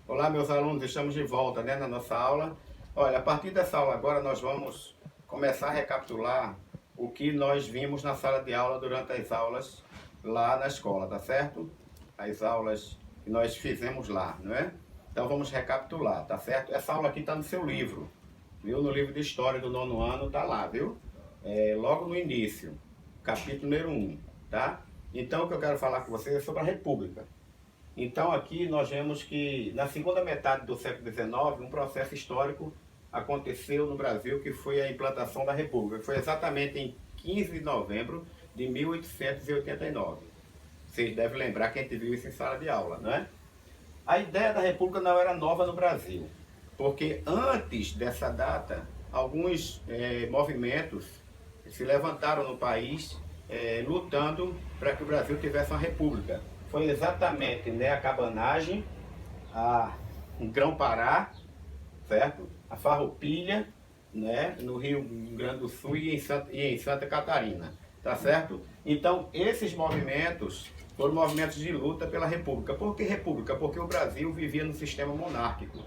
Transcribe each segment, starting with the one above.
Olá, meus alunos, estamos de volta, na nossa aula. Olha, a partir dessa aula agora nós vamos começar a recapitular o que nós vimos na sala de aula durante as aulas lá na escola, tá certo? As aulas que nós fizemos lá, não é? Então vamos recapitular, tá certo? Essa aula aqui está no seu livro, viu? No livro de História do 9º ano, tá lá, viu? Logo no início, capítulo número 1, tá? Então o que eu quero falar com vocês é sobre a República. Então aqui nós vemos que na segunda metade do século XIX, um processo histórico aconteceu no Brasil, que foi a implantação da República. Foi exatamente em 15 de novembro de 1889. Vocês devem lembrar que a gente viu isso em sala de aula, não é? A ideia da República não era nova no Brasil, porque antes dessa data, alguns movimentos se levantaram no país lutando para que o Brasil tivesse uma república. Foi exatamente a cabanagem, o Grão-Pará, certo? A Farroupilha, no Rio Grande do Sul e em Santa Catarina, tá certo? Então, esses movimentos foram movimentos de luta pela República. Por que República? Porque o Brasil vivia no sistema monárquico,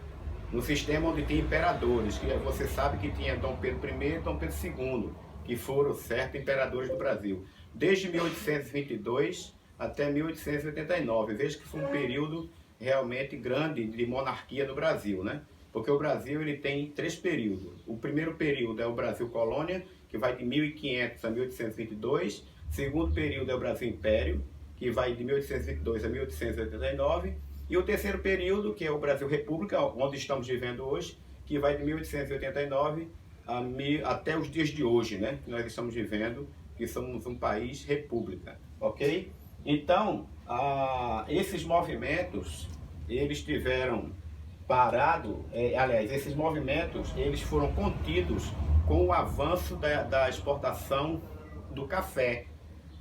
no sistema onde tinha imperadores, que você sabe que tinha Dom Pedro I e Dom Pedro II, que foram, certo, imperadores do Brasil. Desde 1822 até 1889. Veja que foi um período realmente grande de monarquia no Brasil, né? Porque o Brasil ele tem 3 períodos. O primeiro período é o Brasil Colônia, que vai de 1500 a 1822. O segundo período é o Brasil Império, que vai de 1822 a 1889. E o terceiro período, que é o Brasil República, onde estamos vivendo hoje, que vai de 1889 até os dias de hoje, né? Que nós estamos vivendo, que somos um país república, ok? Então, esses movimentos, eles tiveram parado, esses movimentos, eles foram contidos com o avanço da exportação do café.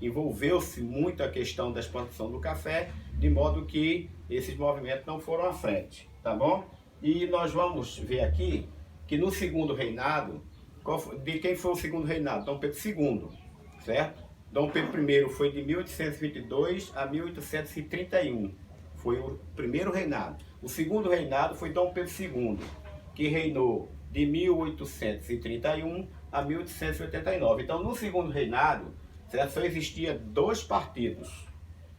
Envolveu-se muito a questão da exportação do café, de modo que esses movimentos não foram à frente, tá bom? E nós vamos ver aqui que no segundo reinado, de quem foi o segundo reinado? Dom Pedro II, certo? Dom Pedro I foi de 1822 a 1831, foi o primeiro reinado. O segundo reinado foi Dom Pedro II, que reinou de 1831 a 1889. Então, no segundo reinado, só existia 2 partidos,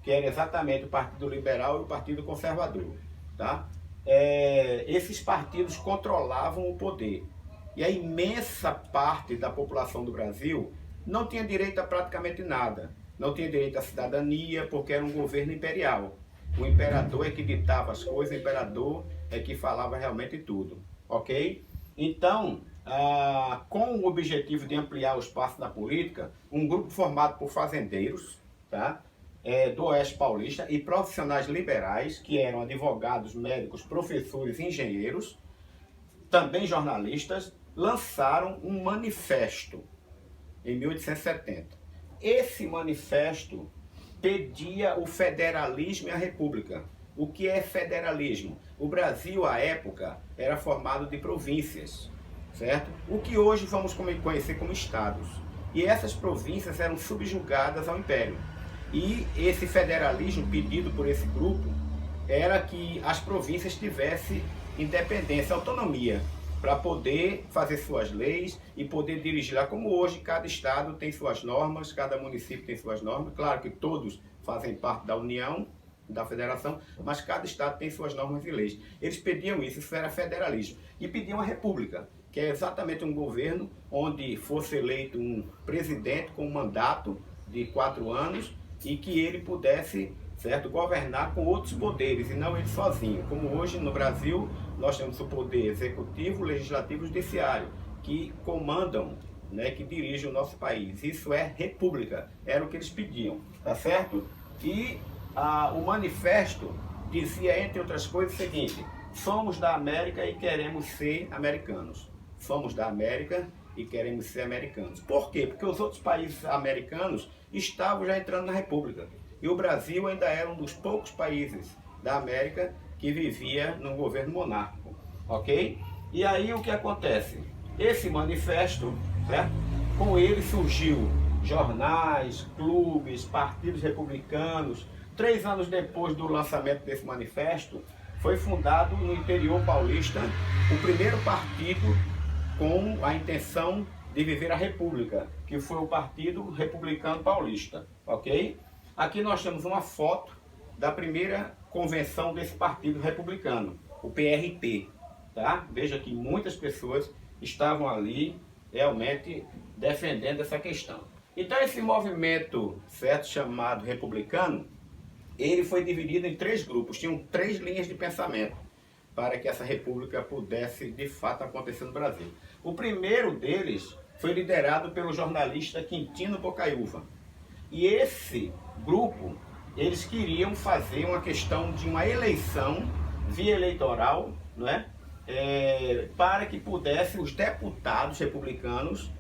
que era exatamente o Partido Liberal e o Partido Conservador, tá? Esses partidos controlavam o poder. E a imensa parte da população do Brasil não tinha direito a praticamente nada. Não tinha direito à cidadania, porque era um governo imperial. O imperador é que ditava as coisas, o imperador é que falava realmente tudo, ok? Então, com o objetivo de ampliar o espaço da política, um grupo formado por fazendeiros, tá? Do Oeste Paulista e profissionais liberais, que eram advogados, médicos, professores, engenheiros, também jornalistas, lançaram um manifesto em 1870. Esse manifesto pedia o federalismo e a república. O que é federalismo? O Brasil, à época, era formado de províncias, certo? O que hoje vamos conhecer como estados. E essas províncias eram subjugadas ao império. E esse federalismo pedido por esse grupo era que as províncias tivessem independência, autonomia, para poder fazer suas leis e poder dirigir lá, como hoje cada estado tem suas normas, cada município tem suas normas. Claro que todos fazem parte da União, da Federação, mas cada estado tem suas normas e leis. Eles pediam isso era federalismo. E pediam a república, que é exatamente um governo onde fosse eleito um presidente com um mandato de 4 anos e que ele pudesse, certo, governar com outros poderes e não ele sozinho. Como hoje no Brasil nós temos o poder executivo, legislativo e judiciário, que comandam, que dirigem o nosso país. Isso é república, era o que eles pediam, tá certo? E o manifesto dizia, entre outras coisas, o seguinte: somos da América e queremos ser americanos. Somos da América e queremos ser americanos. Por quê? Porque os outros países americanos estavam já entrando na república. E o Brasil ainda era um dos poucos países da América que vivia num governo monárquico, ok? E aí o que acontece? Esse manifesto, certo? Com ele surgiu jornais, clubes, partidos republicanos. 3 anos depois do lançamento desse manifesto, foi fundado no interior paulista o primeiro partido com a intenção de viver a República, que foi o Partido Republicano Paulista, ok? Aqui nós temos uma foto da primeira convenção desse partido republicano, o PRP, tá? Veja que muitas pessoas estavam ali realmente defendendo essa questão. Então esse movimento, certo, chamado republicano, ele foi dividido em 3 grupos, tinham 3 linhas de pensamento para que essa república pudesse de fato acontecer no Brasil. O primeiro deles foi liderado pelo jornalista Quintino Bocaiúva. E esse grupo, eles queriam fazer uma questão de uma eleição via eleitoral, não é? Para que pudessem os deputados republicanos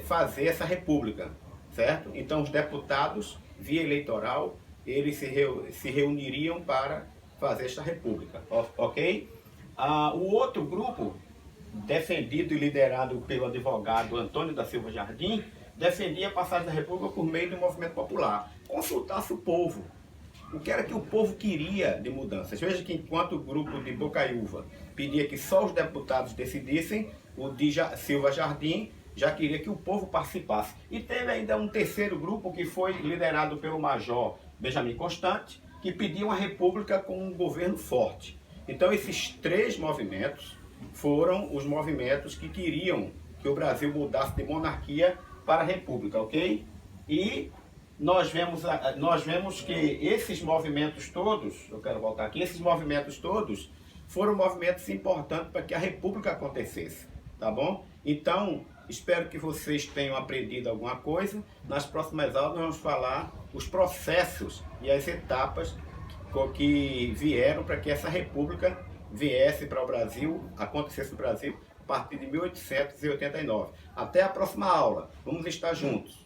fazer essa república, certo? Então os deputados, via eleitoral, eles se reuniriam para fazer esta república, ok? O outro grupo, defendido e liderado pelo advogado Antônio da Silva Jardim, defendia a passagem da república por meio do movimento popular. Consultasse o povo. O que era que o povo queria de mudanças? Veja que enquanto o grupo de Bocaiúva pedia que só os deputados decidissem, o de Silva Jardim já queria que o povo participasse. E teve ainda um terceiro grupo que foi liderado pelo major Benjamin Constant, que pedia uma república com um governo forte. Então esses 3 movimentos foram os movimentos que queriam que o Brasil mudasse de monarquia para república, ok? E nós vemos que esses movimentos todos, eu quero voltar aqui, esses movimentos todos foram movimentos importantes para que a república acontecesse, tá bom? Então, espero que vocês tenham aprendido alguma coisa. Nas próximas aulas nós vamos falar os processos e as etapas que vieram para que essa república viesse para o Brasil, acontecesse no Brasil, a partir de 1889. Até a próxima aula. Vamos estar juntos.